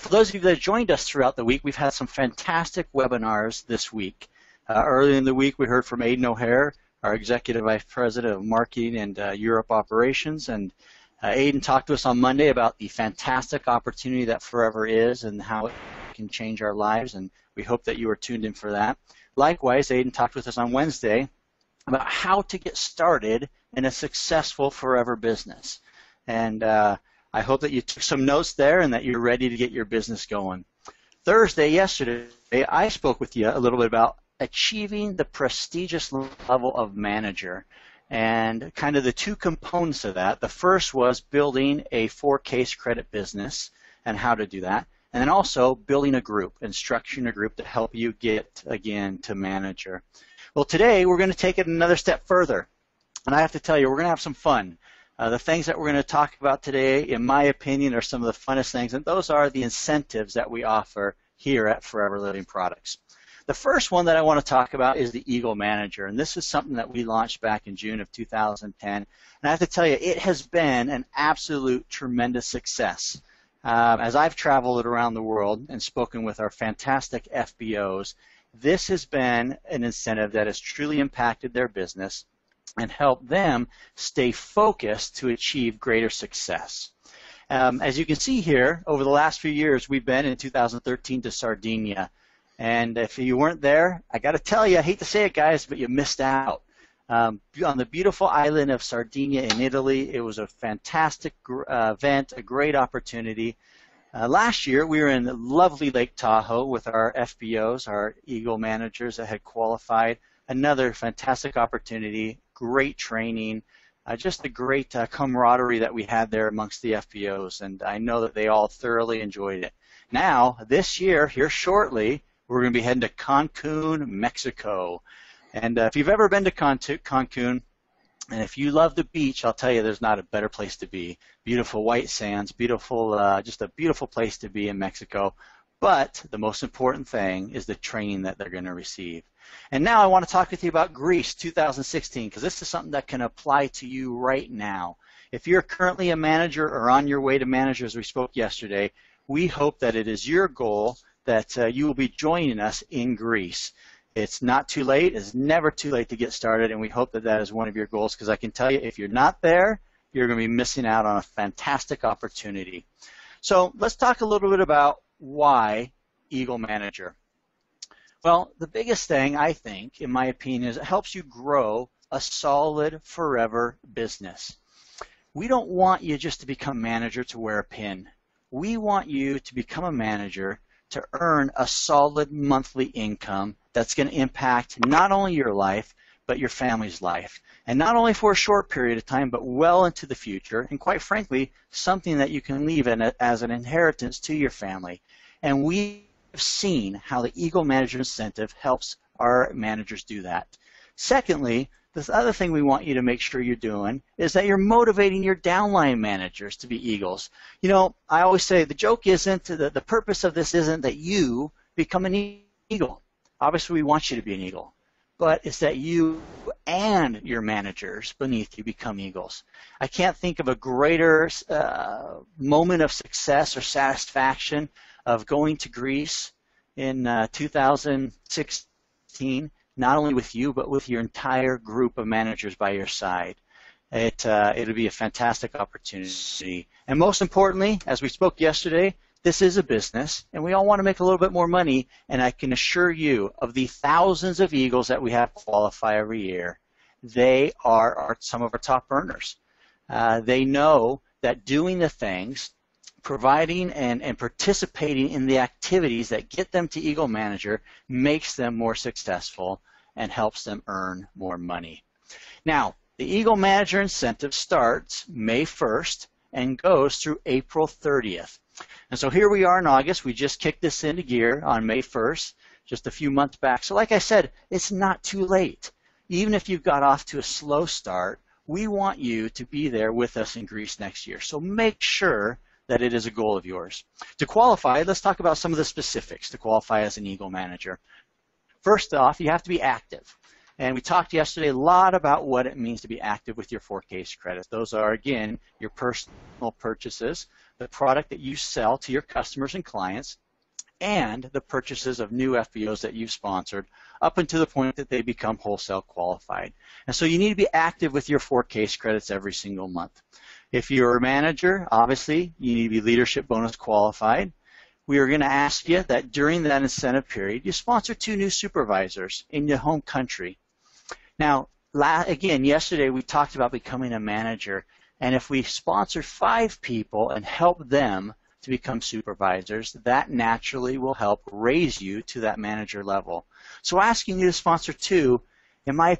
For those of you that joined us throughout the week, we've had some fantastic webinars this week. Earlier in the week, we heard from Aiden O'Hare, our Executive Vice President of Marketing and Europe Operations, and Aiden talked to us on Monday about the fantastic opportunity that Forever is and how it can change our lives, and we hope that you are tuned in for that. Likewise, Aiden talked with us on Wednesday about how to get started in a successful Forever business. And I hope that you took some notes there and that you're ready to get your business going. Thursday, yesterday, I spoke with you a little bit about achieving the prestigious level of manager and kind of the two components of that. The first was building a 4-case credit business and how to do that, and then also building a group and structuring a group to help you get, again, to manager. Well, today we're going to take it another step further, and I have to tell you, we're going to have some fun. The things that we're going to talk about today, in my opinion, are some of the funnest things, and those are the incentives that we offer here at Forever Living Products. The first one that I want to talk about is the Eagle Manager, and this is something that we launched back in June of 2010, and I have to tell you, it has been an absolute tremendous success. As I've traveled around the world and spoken with our fantastic FBOs, this has been an incentive that has truly impacted their business and help them stay focused to achieve greater success. As you can see here, over the last few years, we've been in 2013 to Sardinia. And if you weren't there, I got to tell you, I hate to say it, guys, but you missed out. On the beautiful island of Sardinia in Italy, it was a fantastic event, a great opportunity. Last year, we were in lovely Lake Tahoe with our FBOs, our Eagle managers that had qualified. Another fantastic opportunity, great training, just a great camaraderie that we had there amongst the FBOs, and I know that they all thoroughly enjoyed it. Now, this year, here shortly, we're going to be heading to Cancun, Mexico. And if you've ever been to Cancun, and if you love the beach, I'll tell you there's not a better place to be. Beautiful white sands, beautiful, just a beautiful place to be in Mexico. But the most important thing is the training that they're going to receive. And now I want to talk with you about Greece 2016, because this is something that can apply to you right now. If you're currently a manager or on your way to manager, as we spoke yesterday, we hope that it is your goal that you will be joining us in Greece. It's not too late. It's never too late to get started, and we hope that that is one of your goals, because I can tell you if you're not there, you're going to be missing out on a fantastic opportunity. So let's talk a little bit about why Eagle Manager. Well, the biggest thing, I think, in my opinion, is it helps you grow a solid forever business. We don't want you just to become manager to wear a pin. We want you to become a manager to earn a solid monthly income that's going to impact not only your life, but your family's life. And not only for a short period of time, but well into the future, and quite frankly, something that you can leave as an inheritance to your family. And we have seen how the Eagle Manager Incentive helps our managers do that. Secondly, this other thing we want you to make sure you're doing is that you're motivating your downline managers to be Eagles. You know, I always say the joke isn't, the purpose of this isn't that you become an Eagle. Obviously, we want you to be an Eagle, but it's that you and your managers beneath you become Eagles. I can't think of a greater moment of success or satisfaction of going to Greece in 2016, not only with you, but with your entire group of managers by your side. It'll be a fantastic opportunity. And most importantly, as we spoke yesterday, this is a business, and we all want to make a little bit more money, and I can assure you of the thousands of Eagles that we have qualify every year, they are some of our top earners. They know that doing the things, providing and participating in the activities that get them to Eagle Manager makes them more successful and helps them earn more money. Now, the Eagle Manager Incentive starts May 1st and goes through April 30th. And so here we are in August. We just kicked this into gear on May 1st, just a few months back. So like I said, it's not too late. Even if you've got off to a slow start, we want you to be there with us in Greece next year. So make sure that it is a goal of yours. To qualify, let's talk about some of the specifics to qualify as an Eagle Manager. First off, you have to be active. And we talked yesterday a lot about what it means to be active with your 4-case credits. Those are, again, your personal purchases. the product that you sell to your customers and clients, and the purchases of new FBOs that you've sponsored up until the point that they become wholesale qualified. And so you need to be active with your 4 case credits every single month. If you're a manager, obviously, you need to be leadership bonus qualified. We are going to ask you that during that incentive period, you sponsor 2 new supervisors in your home country. Now, again, yesterday we talked about becoming a manager, and if we sponsor 5 people and help them to become supervisors, that naturally will help raise you to that manager level. So asking you to sponsor 2, in my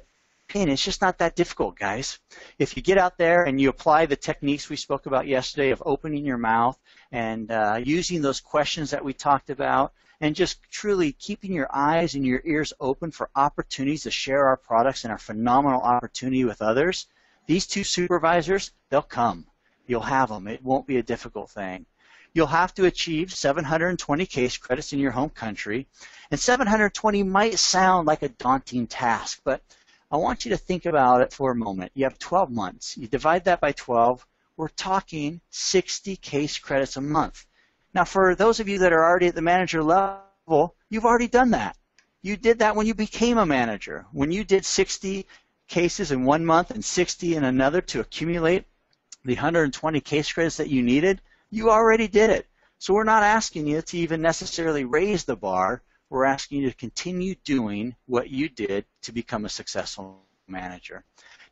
opinion, it's just not that difficult, guys. If you get out there and you apply the techniques we spoke about yesterday of opening your mouth and using those questions that we talked about, and just truly keeping your eyes and your ears open for opportunities to share our products and our phenomenal opportunity with others, these 2 supervisors, they'll come. You'll have them. It won't be a difficult thing. You'll have to achieve 720 case credits in your home country, and 720 might sound like a daunting task, but I want you to think about it for a moment. You have 12 months. You divide that by 12, we're talking 60 case credits a month. Now, for those of you that are already at the manager level, you've already done that. You did that when you became a manager. When you did 60 cases in 1 month and 60 in another to accumulate the 120 case credits that you needed, you already did it. So we're not asking you to even necessarily raise the bar. We're asking you to continue doing what you did to become a successful manager.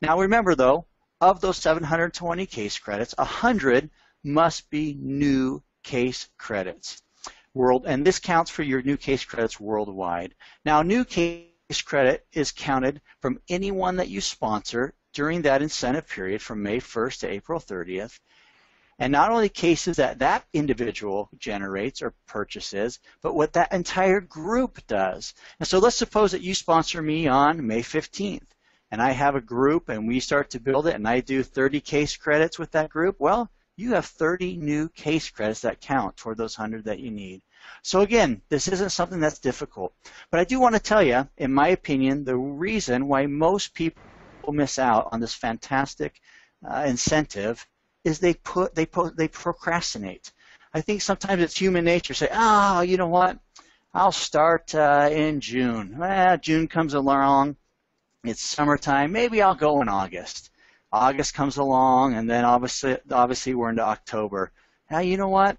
Now remember though, of those 720 case credits, 100 must be new case credits. And this counts for your new case credits worldwide. Now new case credit is counted from anyone that you sponsor during that incentive period from May 1st to April 30th. And not only cases that that individual generates or purchases, but what that entire group does. And so let's suppose that you sponsor me on May 15th, and I have a group and we start to build it and I do 30 case credits with that group. Well, you have 30 new case credits that count toward those 100 that you need. So again, this isn't something that's difficult. But I do want to tell you, in my opinion, the reason why most people miss out on this fantastic incentive is they procrastinate. I think sometimes it's human nature. Say, oh, you know what? I'll start in June. June comes along. It's summertime. Maybe I'll go in August. August comes along, and then obviously we're into October. Now, you know what?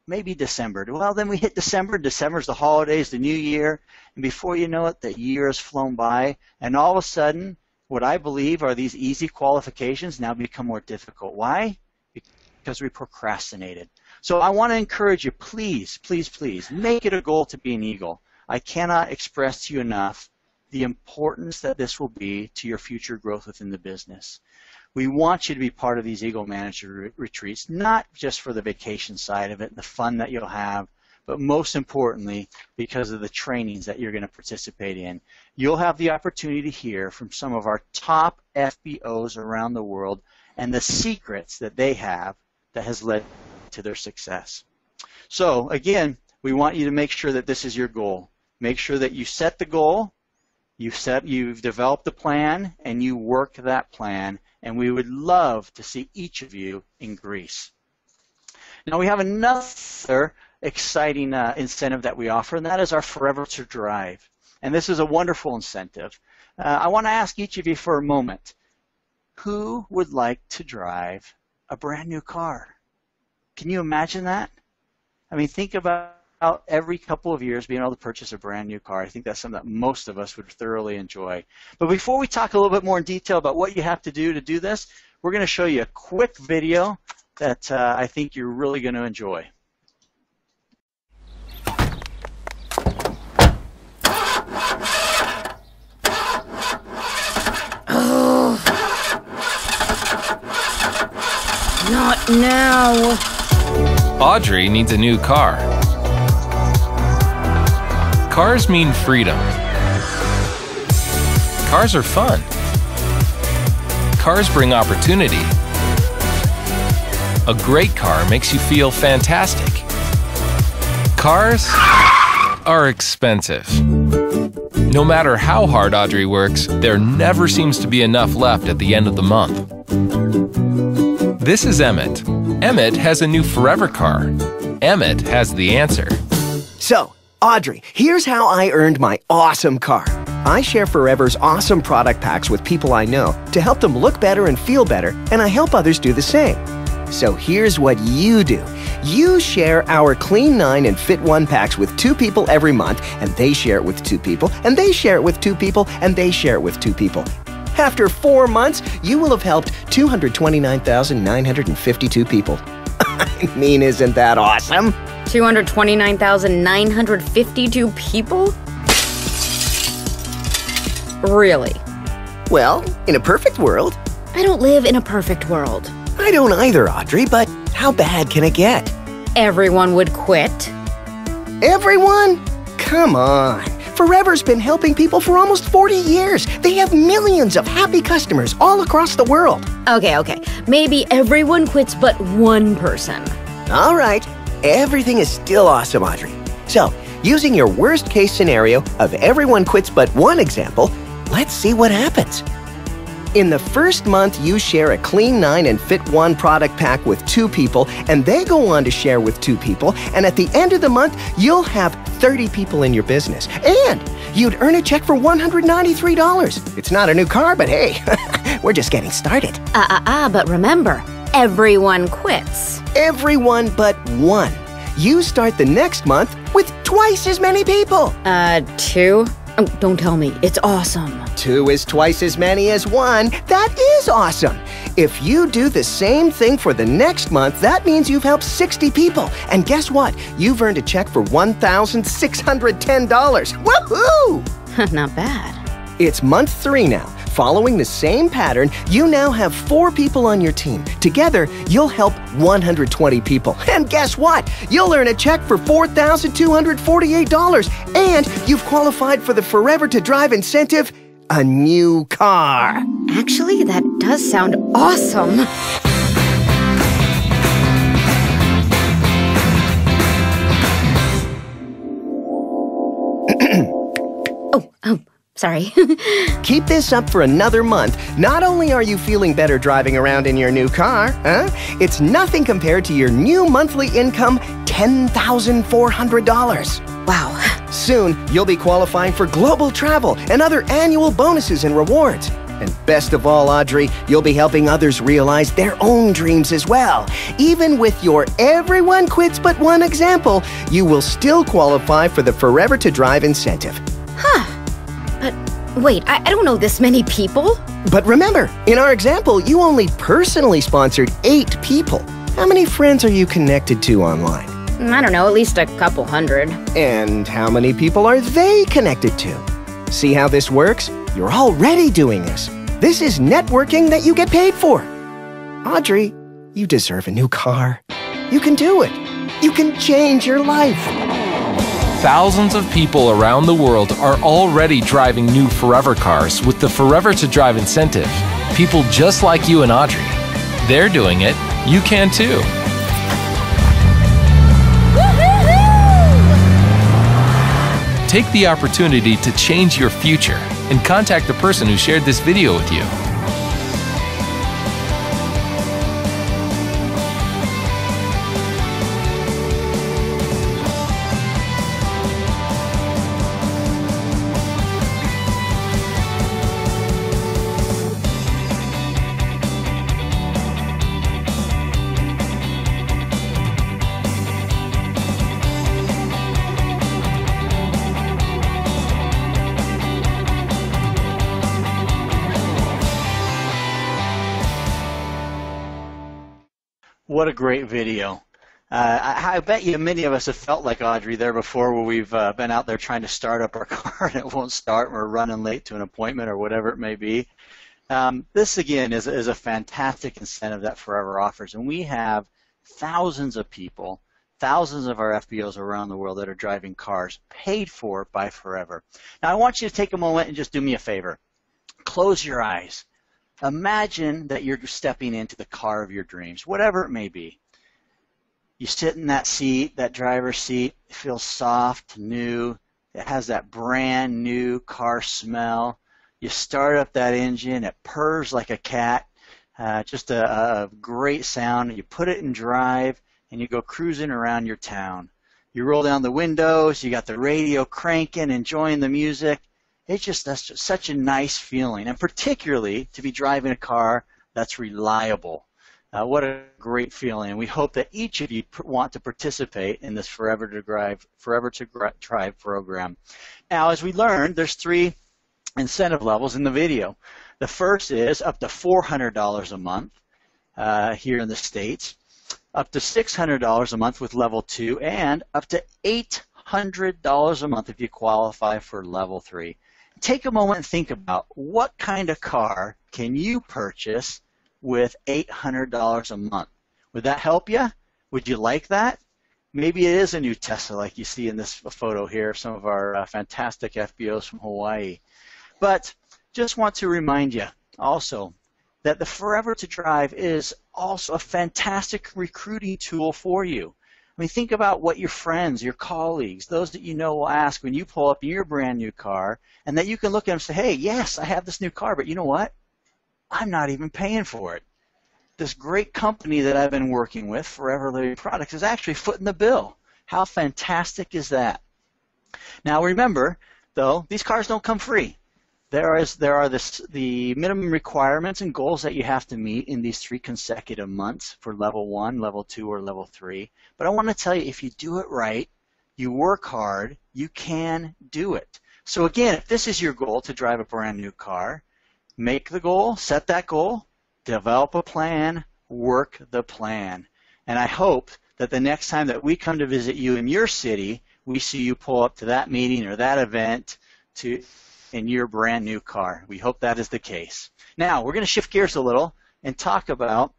Maybe December. Well, then we hit December. December's the holidays, the new year, and before you know it, the year has flown by, and all of a sudden, what I believe are these easy qualifications now become more difficult. Why? Because we procrastinated. So I want to encourage you, please, please, please, make it a goal to be an Eagle. I cannot express to you enough the importance that this will be to your future growth within the business. We want you to be part of these Eagle Manager retreats, not just for the vacation side of it, the fun that you'll have, but most importantly, because of the trainings that you're going to participate in. You'll have the opportunity to hear from some of our top FBOs around the world and the secrets that they have that has led to their success. So again, we want you to make sure that this is your goal. Make sure that you set the goal, you've developed the plan, and you work that plan, and we would love to see each of you in Greece. Now we have another exciting incentive that we offer, and that is our Forever to Drive. And this is a wonderful incentive. I want to ask each of you for a moment, who would like to drive a brand new car? Can you imagine that? I mean, think about every couple of years being able to purchase a brand new car. I think that's something that most of us would thoroughly enjoy. But before we talk a little bit more in detail about what you have to do this, we're going to show you a quick video that I think you're really going to enjoy. Not now. Audrey needs a new car. Cars mean freedom. Cars are fun. Cars bring opportunity. A great car makes you feel fantastic. Cars are expensive. No matter how hard Audrey works, there never seems to be enough left at the end of the month. This is Emmett. Emmett has a new Forever car. Emmett has the answer. So, Audrey, here's how I earned my awesome car. I share Forever's awesome product packs with people I know to help them look better and feel better, and I help others do the same. So here's what you do. You share our Clean 9 and Fit 1 packs with 2 people every month, and they share it with 2 people, and they share it with 2 people, and they share it with 2 people. After 4 months, you will have helped 229,952 people. I mean, isn't that awesome? 229,952 people? Really? Well, in a perfect world. I don't live in a perfect world. I don't either, Audrey, but how bad can it get? Everyone would quit. Everyone? Come on. Forever's been helping people for almost 40 years. They have millions of happy customers all across the world. Okay. Maybe everyone quits but one person. All right. Everything is still awesome, Audrey. So, using your worst-case scenario of everyone quits but one example, let's see what happens. In the first month, you share a Clean 9 and Fit 1 product pack with 2 people, and they go on to share with 2 people, and at the end of the month, you'll have 30 people in your business. And you'd earn a check for $193. It's not a new car, but hey, we're just getting started. But remember, everyone quits. Everyone but one. You start the next month with twice as many people. 2? Oh, don't tell me. It's awesome. 2 is twice as many as 1. That is awesome. If you do the same thing for the next month, that means you've helped 60 people. And guess what? You've earned a check for $1,610. Woohoo! Not bad. It's month 3 now. Following the same pattern, you now have 4 people on your team. Together, you'll help 120 people. And guess what? You'll earn a check for $4,248. And you've qualified for the Forever to Drive incentive, a new car. Actually, that does sound awesome. Oh. Sorry. Keep this up for another month. Not only are you feeling better driving around in your new car, it's nothing compared to your new monthly income, $10,400. Wow. Soon, you'll be qualifying for global travel and other annual bonuses and rewards. And best of all, Audrey, you'll be helping others realize their own dreams as well. Even with your everyone quits but one example, you will still qualify for the Forever to Drive incentive. But wait, I don't know this many people. But remember, in our example, you only personally sponsored 8 people. How many friends are you connected to online? I don't know, at least a couple hundred. And how many people are they connected to? See how this works? You're already doing this. This is networking that you get paid for. Audrey, you deserve a new car. You can do it. You can change your life. Thousands of people around the world are already driving new Forever cars with the Forever to Drive incentive. People just like you and Audrey. They're doing it. You can too. Take the opportunity to change your future and contact the person who shared this video with you. What a great video. I bet you many of us have felt like Audrey there before, where we've been out there trying to start up our car and it won't start, and we're running late to an appointment or whatever it may be. This, again, is a fantastic incentive that Forever offers, and we have thousands of people, thousands of our FBOs around the world that are driving cars paid for by Forever. Now, I want you to take a moment and just do me a favor. Close your eyes. Imagine that you're stepping into the car of your dreams, whatever it may be. You sit in that seat, that driver's seat. It feels soft, new. It has that brand new car smell. You start up that engine. It purrs like a cat. Just a great sound. You put it in drive, and you go cruising around your town. You roll down the windows, you got the radio cranking, enjoying the music. That's just such a nice feeling, and particularly to be driving a car that's reliable. What a great feeling. We hope that each of you want to participate in this Forever to Drive program. Now, as we learned, there's 3 incentive levels in the video. The first is up to $400 a month here in the States, up to $600 a month with level 2, and up to $800 a month if you qualify for level 3. Take a moment and think about what kind of car can you purchase with $800 a month. Would that help you? Would you like that? Maybe it is a new Tesla like you see in this photo here, some of our fantastic FBOs from Hawaii. But just want to remind you also that the Forever to Drive is also a fantastic recruiting tool for you. I mean, think about what your friends, your colleagues, those that you know will ask when you pull up your brand new car, and that you can look at them and say, hey, yes, I have this new car, but you know what? I'm not even paying for it. This great company that I've been working with, Forever Living Products, is actually footing the bill. How fantastic is that? Now remember, though, these cars don't come free. There are the minimum requirements and goals that you have to meet in these 3 consecutive months for level 1, level 2, or level 3. But I want to tell you, if you do it right, you work hard, you can do it. So again, if this is your goal to drive a brand new car, make the goal, set that goal, develop a plan, work the plan. And I hope that the next time that we come to visit you in your city, we see you pull up to that meeting or that event in your brand new car. We hope that is the case. Now, we're going to shift gears a little and talk about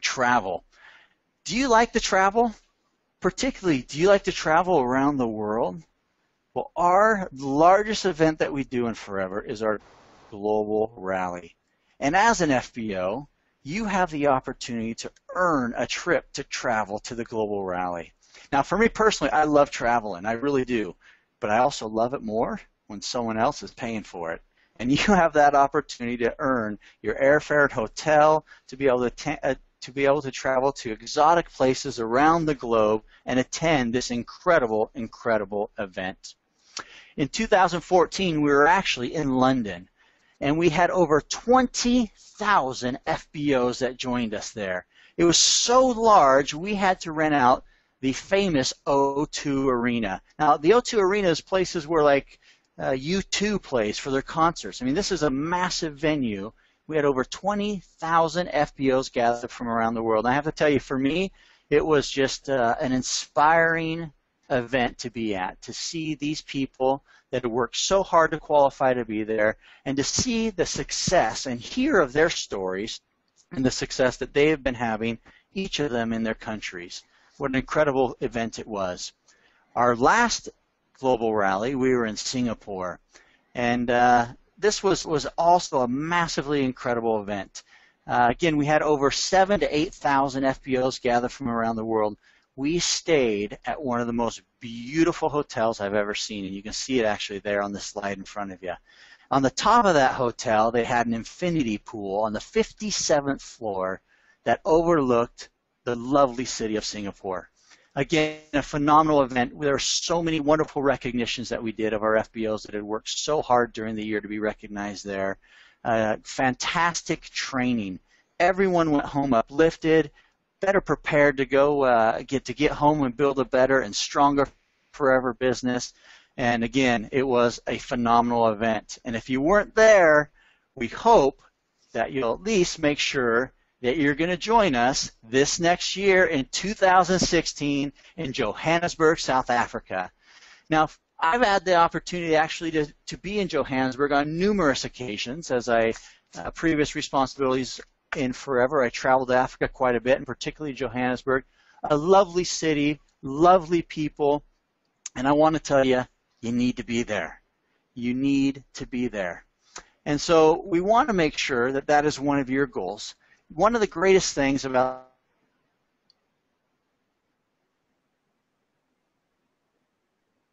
travel. Do you like to travel? Particularly, do you like to travel around the world? Well, our largest event that we do in Forever is our Global Rally. And as an FBO, you have the opportunity to earn a trip to travel to the Global Rally. Now, for me personally, I love traveling. I really do. But I also love it more when someone else is paying for it. And you have that opportunity to earn your airfare and hotel to be able to travel to exotic places around the globe and attend this incredible, incredible event. In 2014, we were actually in London, and we had over 20,000 FBOs that joined us there. It was so large, we had to rent out the famous O2 Arena. Now, the O2 Arena is places where like U2 plays for their concerts. I mean, this is a massive venue. We had over 20,000 FBOs gathered from around the world. And I have to tell you, for me, it was just an inspiring event to be at, to see these people that have worked so hard to qualify to be there, and to see the success and hear of their stories and the success that they have been having, each of them in their countries. What an incredible event it was. Our last Global Rally, we were in Singapore, and this was also a massively incredible event. Again, we had over 7,000 to 8,000 FBOs gathered from around the world. We stayed at one of the most beautiful hotels I've ever seen, and you can see it actually there on the slide in front of you. On the top of that hotel, they had an infinity pool on the 57th floor that overlooked the lovely city of Singapore. Again, a phenomenal event. There are so many wonderful recognitions that we did of our FBOs that had worked so hard during the year to be recognized there. Fantastic training. Everyone went home uplifted, better prepared to go get home and build a better and stronger Forever business. And again, it was a phenomenal event. And if you weren't there, we hope that you'll at least make sure that you're going to join us this next year in 2016 in Johannesburg, South Africa. Now, I've had the opportunity actually to be in Johannesburg on numerous occasions as previous responsibilities in Forever. I traveled to Africa quite a bit, and particularly Johannesburg. A lovely city, lovely people, and I want to tell you, you need to be there. You need to be there. And so we want to make sure that that is one of your goals. One of the greatest things about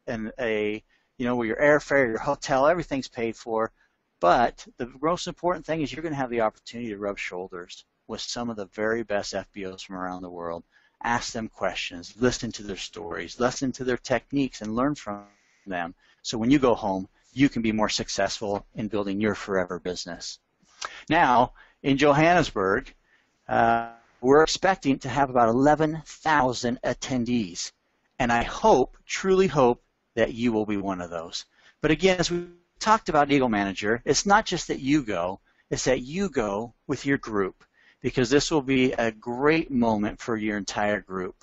where your airfare, your hotel, everything's paid for, but the most important thing is you're going to have the opportunity to rub shoulders with some of the very best FBOs from around the world. Ask them questions, listen to their stories, listen to their techniques, and learn from them. So when you go home, you can be more successful in building your forever business. Now, in Johannesburg, we're expecting to have about 11,000 attendees. And I hope, truly hope, that you will be one of those. But again, as we talked about Eagle Manager, it's not just that you go, it's that you go with your group, because this will be a great moment for your entire group.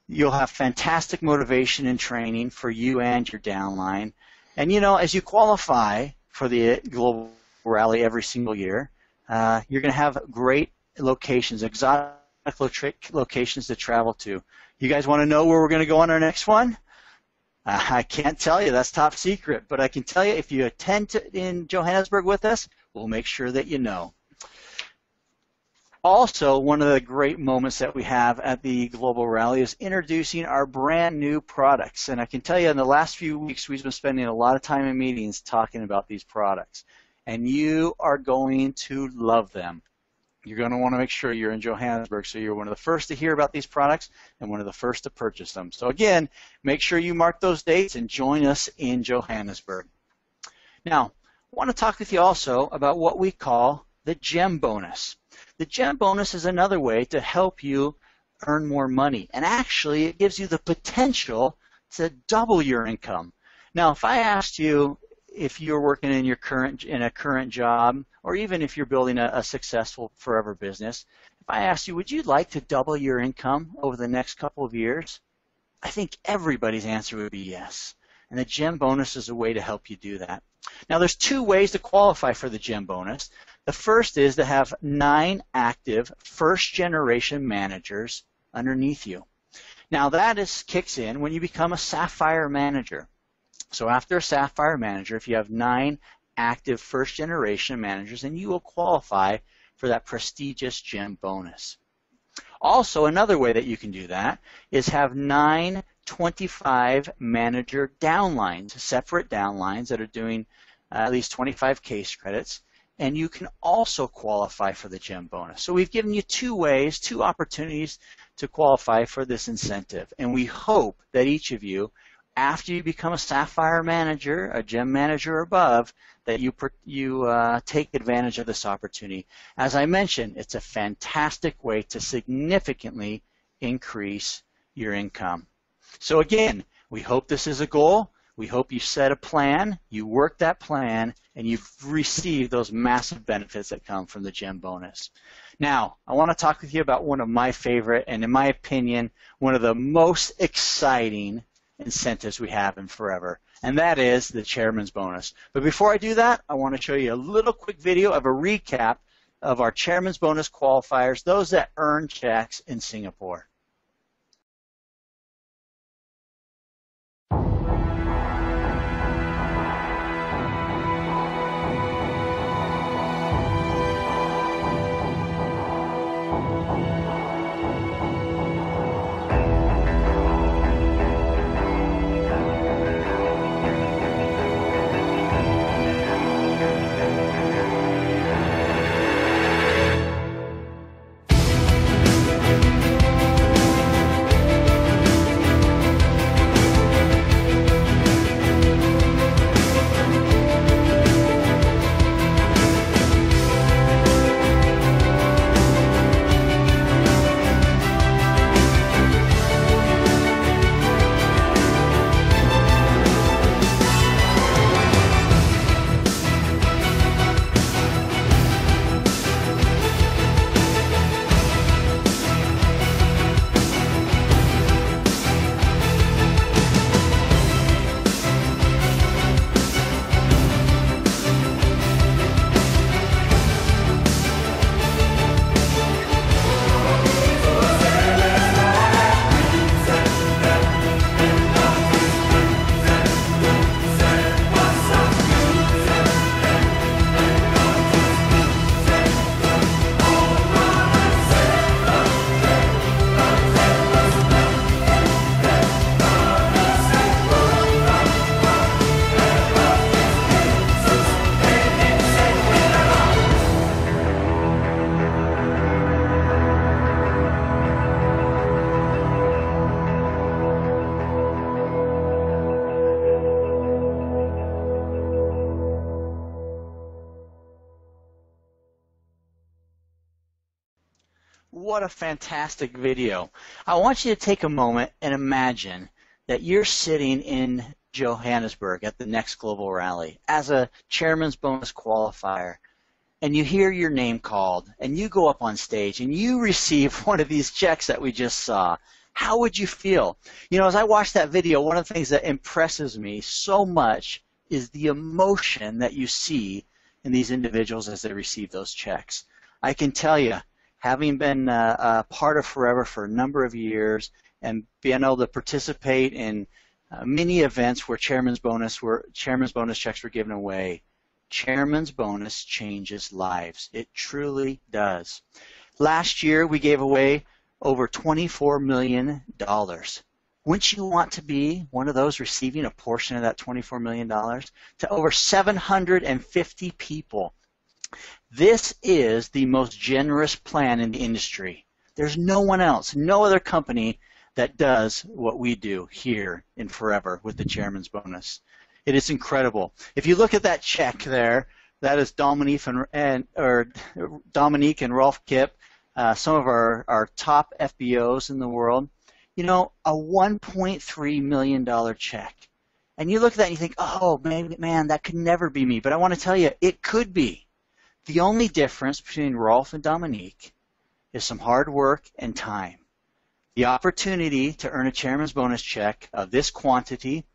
You'll have fantastic motivation and training for you and your downline. And you know, as you qualify for the Global Rally every single year, you're going to have great locations, exotic locations to travel to. You guys want to know where we're going to go on our next one? I can't tell you. That's top secret. But I can tell you, if you attend in Johannesburg with us, we'll make sure that you know. Also, one of the great moments that we have at the Global Rally is introducing our brand new products. And I can tell you, in the last few weeks, we've been spending a lot of time in meetings talking about these products. And you are going to love them. You're going to want to make sure you're in Johannesburg so you're one of the first to hear about these products and one of the first to purchase them. So again, make sure you mark those dates and join us in Johannesburg. Now, I want to talk with you also about what we call the GEM bonus. The GEM bonus is another way to help you earn more money, and actually it gives you the potential to double your income. Now, if I asked you if you're working in a current job, or even if you're building a successful forever business, if I asked you, would you like to double your income over the next couple of years? I think everybody's answer would be yes. And the GEM bonus is a way to help you do that. Now, there's two ways to qualify for the GEM bonus. The first is to have 9 active first-generation managers underneath you. Now, that kicks in when you become a Sapphire manager. So after a Sapphire manager, if you have 9 active first-generation managers, then you will qualify for that prestigious GEM bonus. Also, another way that you can do that is have 9 25 manager downlines, separate downlines that are doing at least 25 case credits, and you can also qualify for the GEM bonus. So we've given you 2 ways, 2 opportunities to qualify for this incentive, and we hope that each of you, after you become a Sapphire manager, a GEM manager or above, that you take advantage of this opportunity. As I mentioned, it's a fantastic way to significantly increase your income. So again, we hope this is a goal. We hope you set a plan, you work that plan, and you've received those massive benefits that come from the GEM bonus. Now, I want to talk with you about one of my favorite, and in my opinion, one of the most exciting incentives we have in Forever, and that is the Chairman's Bonus. But before I do that, I want to show you a little quick video of a recap of our Chairman's Bonus qualifiers, those that earn checks in Singapore. what a fantastic video. I want you to take a moment and imagine that you're sitting in Johannesburg at the next global rally as a chairman's bonus qualifier, and you hear your name called, and you go up on stage, and you receive one of these checks that we just saw. How would you feel? You know, as I watch that video, one of the things that impresses me so much is the emotion that you see in these individuals as they receive those checks. I can tell you, having been a part of Forever for a number of years and being able to participate in many events where chairman's bonus checks were given away, chairman's bonus changes lives. It truly does. Last year, we gave away over $24 million. Wouldn't you want to be one of those receiving a portion of that $24 million? To over 750 people. This is the most generous plan in the industry. There's no one else, no other company that does what we do here in Forever with the chairman's bonus. It is incredible. If you look at that check there, that is Dominique and Rolf Kipp, some of our top FBOs in the world. You know, a $1.3 million check. And you look at that and you think, oh, man, that could never be me. But I want to tell you, it could be. The only difference between Rolf and Dominique is some hard work and time. The opportunity to earn a chairman's bonus check of this quantity,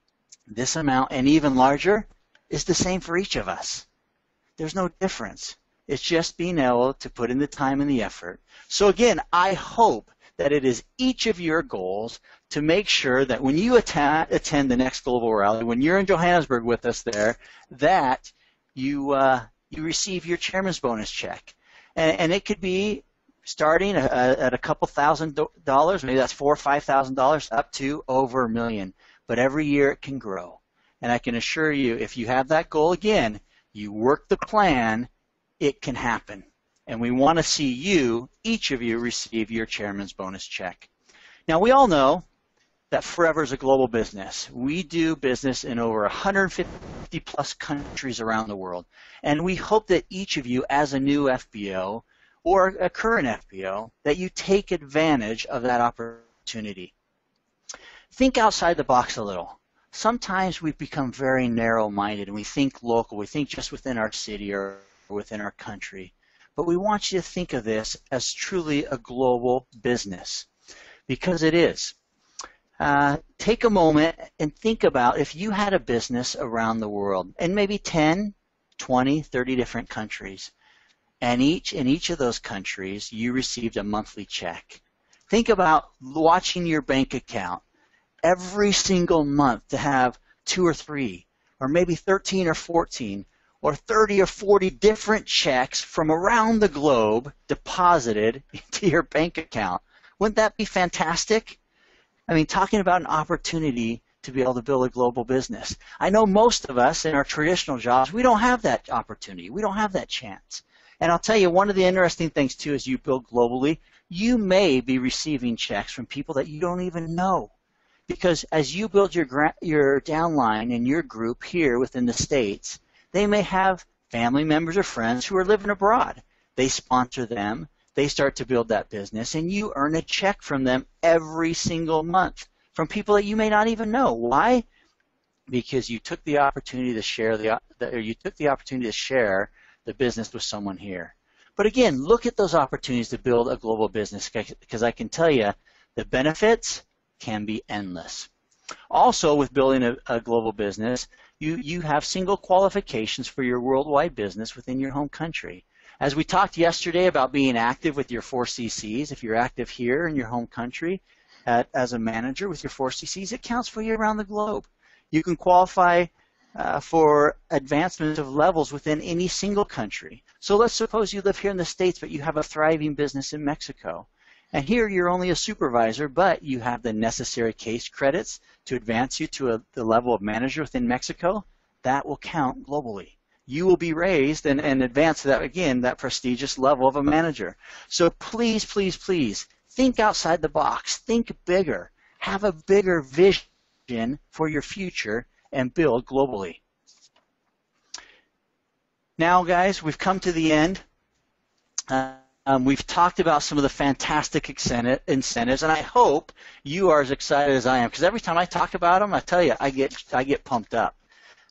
this amount, and even larger is the same for each of us. There's no difference. It's just being able to put in the time and the effort. So again, I hope that it is each of your goals to make sure that when you attend the next global rally, when you're in Johannesburg with us there, that you receive your chairman's bonus check. And it could be starting at a couple $1,000, maybe that's $4,000 or $5,000, up to over $1 million. But every year it can grow. And I can assure you, if you have that goal again, you work the plan, it can happen. And we want to see you, each of you, receive your chairman's bonus check. Now, we all know that Forever is a global business. We do business in over 150 plus countries around the world. And we hope that each of you, as a new FBO or a current FBO, that you take advantage of that opportunity. Think outside the box a little. Sometimes we become very narrow-minded and we think local. We think just within our city or within our country. But we want you to think of this as truly a global business, because it is. Take a moment and think about if you had a business around the world in maybe 10, 20, 30 different countries, and in each of those countries you received a monthly check. Think about watching your bank account every single month to have 2 or 3, or maybe 13 or 14, or 30 or 40 different checks from around the globe deposited into your bank account. Wouldn't that be fantastic? I mean, talking about an opportunity to be able to build a global business. I know most of us in our traditional jobs, we don't have that opportunity. We don't have that chance. And I'll tell you, one of the interesting things, too, as you build globally, you may be receiving checks from people that you don't even know. Because as you build your downline and your group here within the States, they may have family members or friends who are living abroad. They sponsor them. They start to build that business, and you earn a check from them every single month from people that you may not even know. Why? Because you took the opportunity to share the business with someone here. But again, look at those opportunities to build a global business, because I can tell you the benefits can be endless. Also, with building a global business, you have single qualifications for your worldwide business within your home country. As we talked yesterday about being active with your 4 CCs, if you're active here in your home country as a manager with your 4 CCs, it counts for you around the globe. You can qualify for advancement of levels within any single country. So let's suppose you live here in the States, but you have a thriving business in Mexico. And here you're only a supervisor, but you have the necessary case credits to advance you to the level of manager within Mexico. That will count globally. You will be raised and advance to that, again, that prestigious level of a manager. So please, please, please, think outside the box. Think bigger. Have a bigger vision for your future and build globally. Now, guys, we've come to the end. We've talked about some of the fantastic incentives, and I hope you are as excited as I am, because every time I talk about them, I tell you, I get pumped up.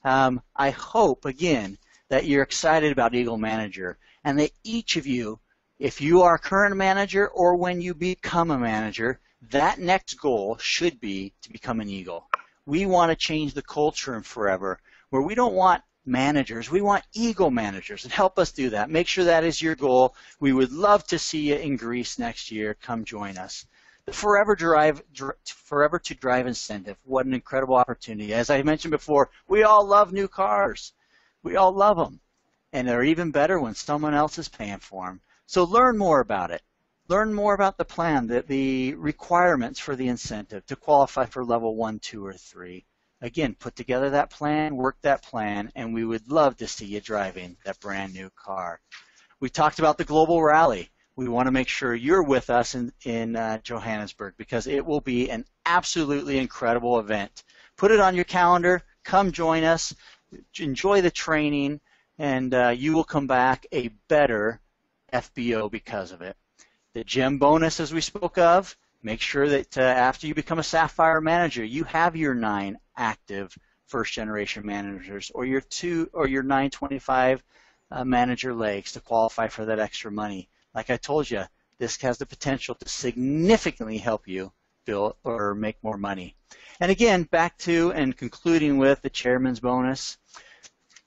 I hope, again, that you're excited about Eagle Manager, and that each of you, if you are a current manager or when you become a manager, that next goal should be to become an Eagle. We want to change the culture in Forever, where we don't want managers, we want Eagle managers, and help us do that. Make sure that is your goal. We would love to see you in Greece next year. Come join us. The Forever to Drive incentive, what an incredible opportunity. As I mentioned before, we all love new cars. We all love them, and they're even better when someone else is paying for them. So learn more about it. Learn more about the plan, the requirements for the incentive to qualify for level 1, 2, or 3. Again, put together that plan, work that plan, and we would love to see you driving that brand new car. We talked about the Global Rally. We want to make sure you're with us in Johannesburg, because it will be an absolutely incredible event. Put it on your calendar. Come join us. Enjoy the training, and you will come back a better FBO because of it. The GEM bonus, as we spoke of, make sure that after you become a Sapphire manager, you have your 9 active first-generation managers, or your 925 manager legs to qualify for that extra money. Like I told you, this has the potential to significantly help you build or make more money. And again, back to and concluding with the Chairman's bonus.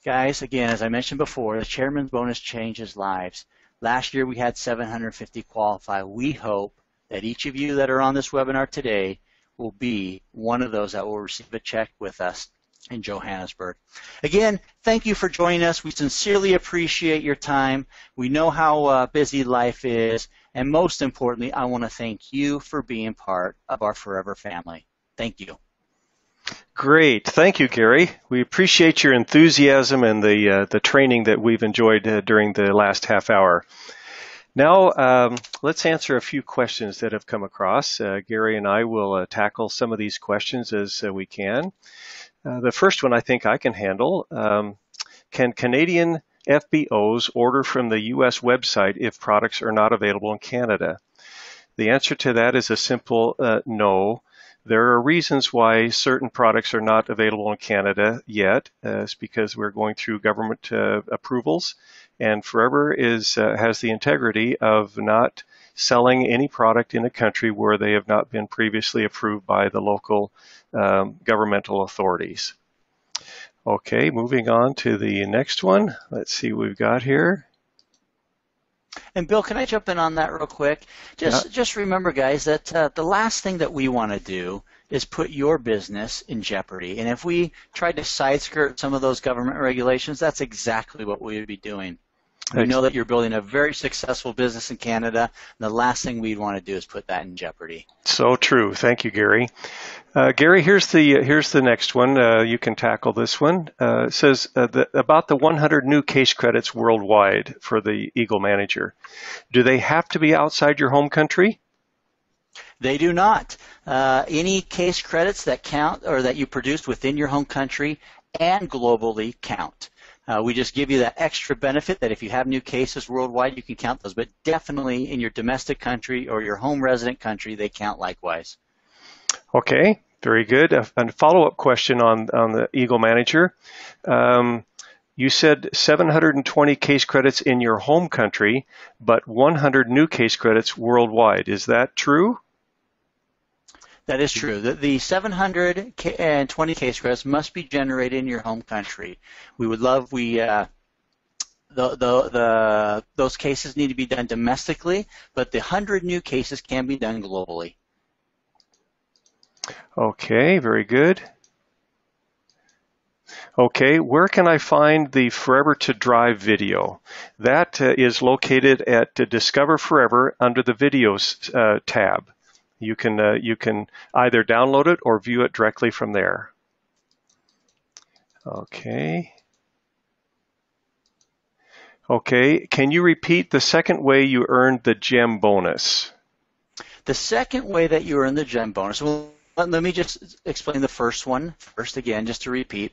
Guys, again, as I mentioned before, the Chairman's bonus changes lives. Last year we had 750 qualify. We hope that each of you that are on this webinar today will be one of those that will receive a check with us in Johannesburg. Again, thank you for joining us. We sincerely appreciate your time. We know how busy life is, and most importantly, I want to thank you for being part of our Forever family. Thank you. Great. Thank you, Gary. We appreciate your enthusiasm and the training that we've enjoyed during the last half hour. Now, let's answer a few questions that have come across. Gary and I will tackle some of these questions as we can. The first one I think I can handle. Can Canadian FBOs order from the U.S. website if products are not available in Canada? The answer to that is a simple no. There are reasons why certain products are not available in Canada yet. It's because we're going through government approvals, and Forever has the integrity of not selling any product in a country where they have not been previously approved by the local governmental authorities. Okay, moving on to the next one. Let's see what we've got here. And Bill, can I jump in on that real quick? Just remember, guys, that the last thing that we want to do is put your business in jeopardy. And if we tried to side skirt some of those government regulations, that's exactly what we would be doing. We know that you're building a very successful business in Canada, and the last thing we'd want to do is put that in jeopardy. So true. Thank you, Gary. Gary, here's the next one. You can tackle this one. It says about the 100 new case credits worldwide for the Eagle Manager. Do they have to be outside your home country? They do not. Any case credits that count or that you produced within your home country and globally count. We just give you that extra benefit that if you have new cases worldwide, you can count those. But definitely in your domestic country or your home resident country, they count likewise. Okay, very good. A follow-up question on the Eagle Manager. You said 720 case credits in your home country, but 100 new case credits worldwide. Is that true? That is true. The 720 case credits must be generated in your home country. We would love those cases need to be done domestically, but the 100 new cases can be done globally. Okay, very good. Okay, where can I find the Forever to Drive video? That is located at Discover Forever under the Videos tab. You can either download it or view it directly from there. Okay. Okay, can you repeat the second way you earned the GEM bonus? The second way that you earn the GEM bonus, well, let me just explain the first one first again, just to repeat.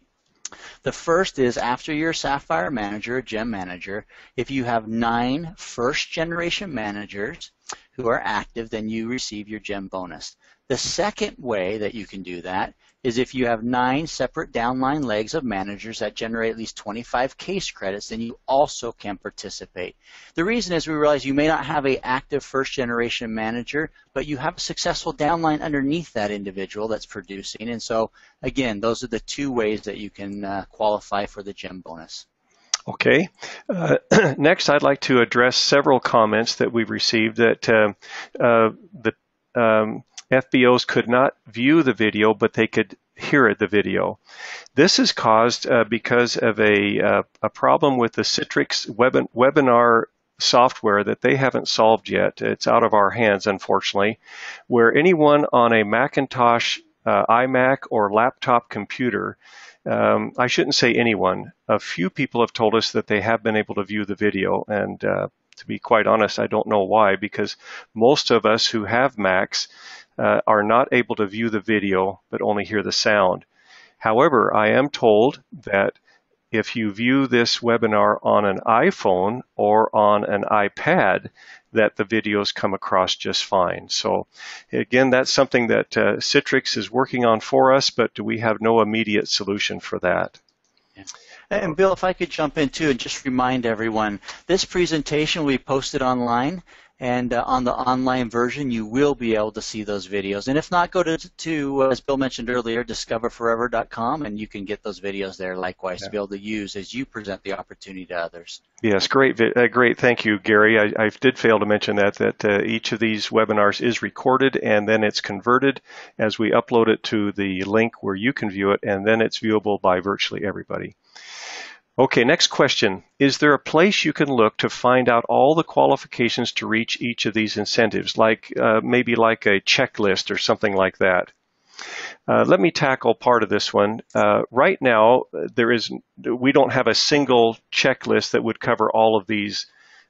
The first is after your Sapphire manager, or gem manager, if you have 9 first-generation managers who are active, then you receive your gem bonus. The second way that you can do that is if you have 9 separate downline legs of managers that generate at least 25 case credits, then you also can participate. The reason is we realize you may not have an active first-generation manager, but you have a successful downline underneath that individual that's producing. And so, again, those are the 2 ways that you can qualify for the gem bonus. Okay. Next, I'd like to address several comments that we've received that the FBOs could not view the video, but they could hear the video. This is caused because of a problem with the Citrix webinar software that they haven't solved yet. It's out of our hands, unfortunately, where anyone on a Macintosh, iMac, or laptop computer, I shouldn't say anyone, a few people have told us that they have been able to view the video, and to be quite honest, I don't know why, because most of us who have Macs are not able to view the video but only hear the sound. However, I am told that if you view this webinar on an iPhone or on an iPad, that the videos come across just fine. So again, that's something that Citrix is working on for us, but we have no immediate solution for that. Yeah. And Bill, if I could jump in too and just remind everyone, this presentation will be posted online, and on the online version you will be able to see those videos. And if not, go to as Bill mentioned earlier, discoverforever.com, and you can get those videos there likewise to be able to use as you present the opportunity to others. Yes, great. Thank you, Gary. I did fail to mention that each of these webinars is recorded, and then it's converted as we upload it to the link where you can view it, and then it's viewable by virtually everybody. Okay, next question. Is there a place you can look to find out all the qualifications to reach each of these incentives, like maybe like a checklist or something like that? Let me tackle part of this one. Right now, we don't have a single checklist that would cover all of these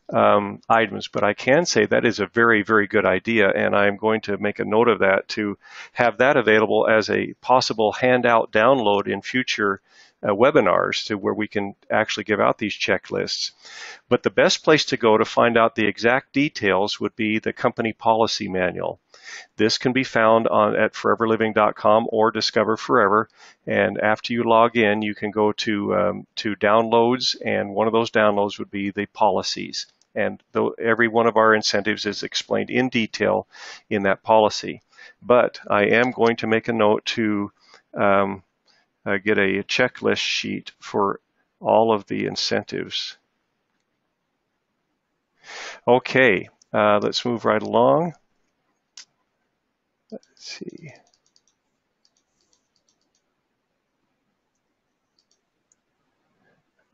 items, but I can say that is a very, very good idea, and I'm going to make a note of that to have that available as a possible handout download in future webinars, to where we can actually give out these checklists. But the best place to go to find out the exact details would be the company policy manual. This can be found at foreverliving.com or Discover Forever, and after you log in, you can go to downloads, and one of those downloads would be the policies. And every one of our incentives is explained in detail in that policy. But I am going to make a note to get a checklist sheet for all of the incentives. Okay, let's move right along. Let's see.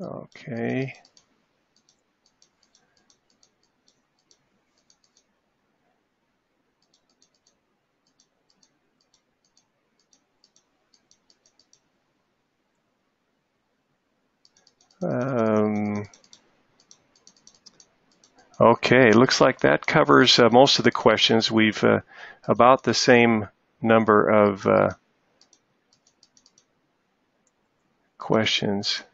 Okay. Okay, looks like that covers most of the questions. We've about the same number of questions.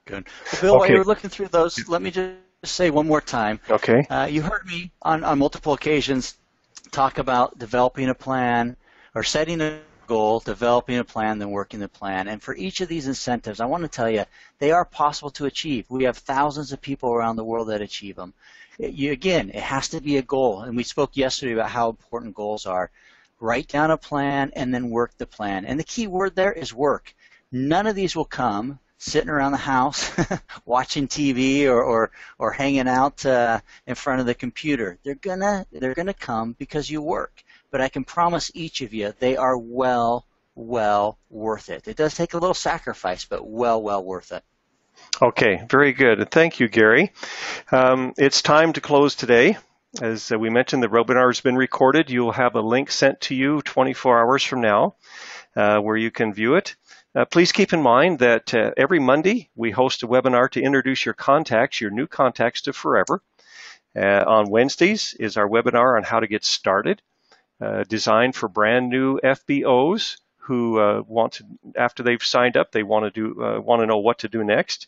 Good. Well, Bill, while you were looking through those, let me just say one more time. Okay. You heard me on multiple occasions talk about developing a plan or setting a goal, developing a plan, then working the plan. And for each of these incentives, I want to tell you, they are possible to achieve. We have thousands of people around the world that achieve them. Again, it has to be a goal. And we spoke yesterday about how important goals are. Write down a plan and then work the plan. And the key word there is work. None of these will come sitting around the house watching TV or hanging out in front of the computer. They're gonna come because you work. But I can promise each of you they are well worth it. It does take a little sacrifice, but well worth it. Okay, very good. Thank you, Gary. It's time to close today. As we mentioned, the webinar has been recorded. You'll have a link sent to you 24 hours from now where you can view it. Please keep in mind that every Monday we host a webinar to introduce your new contacts to Forever. On Wednesdays is our webinar on how to get started, designed for brand new FBOs who want to, after they've signed up, they want to know what to do next.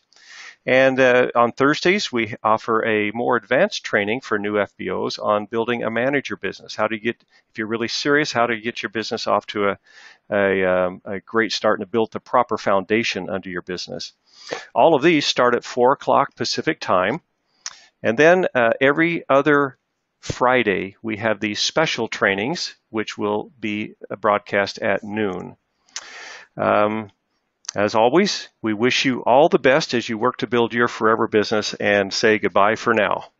And on Thursdays, we offer a more advanced training for new FBOs on building a manager business. How do you get, if you're really serious, how do you get your business off to a great start and to build the proper foundation under your business? All of these start at 4 o'clock Pacific time. And then every other Friday, we have these special trainings, which will be broadcast at noon. As always, we wish you all the best as you work to build your forever business, and say goodbye for now.